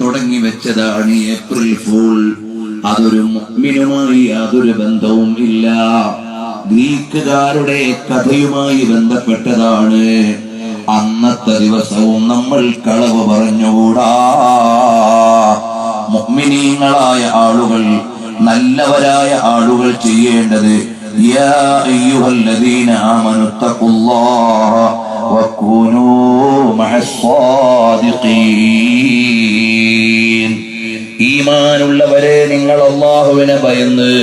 തുടങ്ങി വെച്ചതാണ് April fool. അതൊരു മുഅ്മിനുമായി യാതൊരു ബന്ധവും ഇല്ല. ഗ്രീക്കുകാരുടെ കഥയുമായി ബന്ധപ്പെട്ടതാണ്. അന്നത്തെ ദിവസവും നമ്മൾ കളവ് പറഞ്ഞുകൂടാ. മുഅ്മിനീങ്ങളായ ആളുകൾ, നല്ലവരായ ആളുകൾ ചെയ്യേണ്ടത് യാ അയ്യുഹല്ലദീന ആമനു തഖുല്ലാഹ വകൂനൂ മഅസ്സാദിഖീൻ. ഈമാനുള്ളവരെ, നിങ്ങൾ അല്ലാഹുവിനെ ഭയന്ന്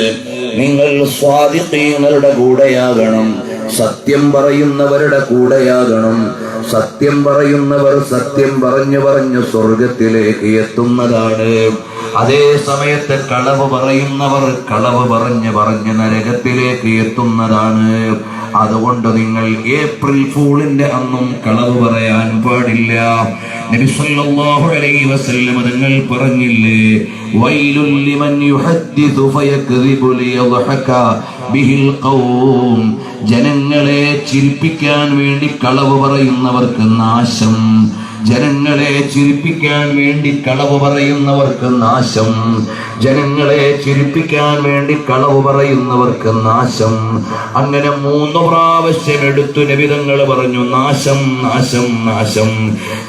നിങ്ങൾ സ്വാദിഖീങ്ങളുടെ കൂടെയാകണം, സത്യം പറയുന്നവരുടെ കൂടെയാകണം. സത്യം പറയുന്നവർ സത്യം പറഞ്ഞു സ്വർഗത്തിലേക്ക് എത്തുന്നതാണ്. അതേ സമയത്ത് കളവ് പറയുന്നവർ കളവ് പറഞ്ഞ് നരകത്തിലേക്ക് എത്തുന്നതാണ്. അതുകൊണ്ട് നിങ്ങൾ ഏപ്രിൽ ഫൂളിന്റെ അന്നും കളവ് പറയാൻ പാടില്ല. നബി സല്ലല്ലാഹു അലൈഹി വസല്ലം തങ്ങൾ പറഞ്ഞില്ലേ, വൈലുൽ ലിമൻ യുഹദ്ദിസു ഫയക്ദിബു ലിയദ്ഹക ബിഹിൽ ഖൗം. ജനങ്ങളെ ചിരിപ്പിക്കാൻ വേണ്ടി കളവ് പറയുന്നവർക്ക് നാശം. ജനങ്ങളെ ചിരിപ്പിക്കാൻ വേണ്ടി കളവ് പറയുന്നവർക്ക് നാശം. ജനങ്ങളെ ചിരിപ്പിക്കാൻ വേണ്ടി കളവ് പറയുന്നവർക്ക് നാശം. അങ്ങനെ 3 പ്രാവശ്യം എടുത്തു നബി തങ്ങൾ പറഞ്ഞു, നാശം, നാശം, നാശം.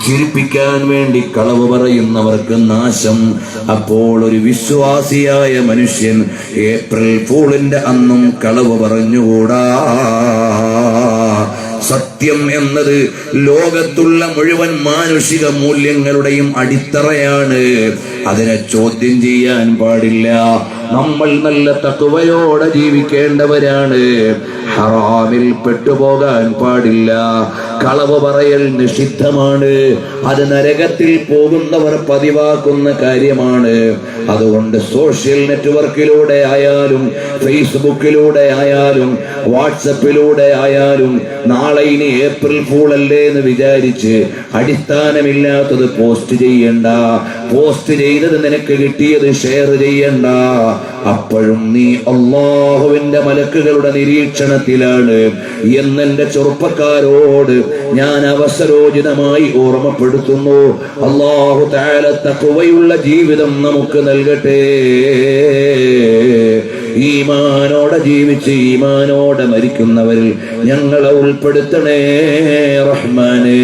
ചിരിപ്പിക്കാൻ വേണ്ടി കളവ് പറയുന്നവർക്ക് നാശം. അപ്പോൾ ഒരു വിശ്വാസിയായ മനുഷ്യൻ ഏപ്രിൽ ഫൂളിന്റെ അന്നും കളവ് പറഞ്ഞുകൂടാ. സത്യം എന്നത് ലോകത്തുള്ള മുഴുവൻ മാനുഷിക മൂല്യങ്ങളുടെയും അടിത്തറയാണ്. അതിനെ ചോദ്യം ചെയ്യാൻ പാടില്ല. നമ്മൾ നല്ല തഖ്വയോടെ ജീവിക്കേണ്ടവരാണ്. ഹറാമിൽ പെട്ടുപോകാൻ പാടില്ല. കളവ് പറയൽ നിഷിദ്ധമാണ്. അത് നരകത്തിൽ പോകുന്നവർ പതിവാക്കുന്ന കാര്യമാണ്. അതുകൊണ്ട് സോഷ്യൽ നെറ്റ്വർക്കിലൂടെ ആയാലും ഫേസ്ബുക്കിലൂടെ ആയാലും വാട്സപ്പിലൂടെ ആയാലും നാളെ ഇനി ഏപ്രിൽ ഫൂൾ അല്ലേ എന്ന് വിചാരിച്ച് അടിസ്ഥാനമില്ലാത്തത് പോസ്റ്റ് ചെയ്യണ്ട. പോസ്റ്റ് ചെയ്തത് നിനക്ക് കിട്ടിയത് ഷെയർ ചെയ്യണ്ട. അപ്പോഴും നീ അല്ലാഹുവിന്റെ മലക്കുകളുടെ നിരീക്ഷണത്തിലാണ് എന്നെന്റെ ചെറുപ്പക്കാരോട് ഞാൻ അവസരോചിതമായി ഓർമ്മപ്പെടുത്തുന്നു. അല്ലാഹു തആല തഖ്വയുള്ള ജീവിതം നമുക്ക് നൽകട്ടെ. ഈമാനോടെ ജീവിച്ച് ഈമാനോടെ മരിക്കുന്നവരിൽ ഞങ്ങളെ ഉൾപ്പെടുത്തണേ റഹ്മാനേ.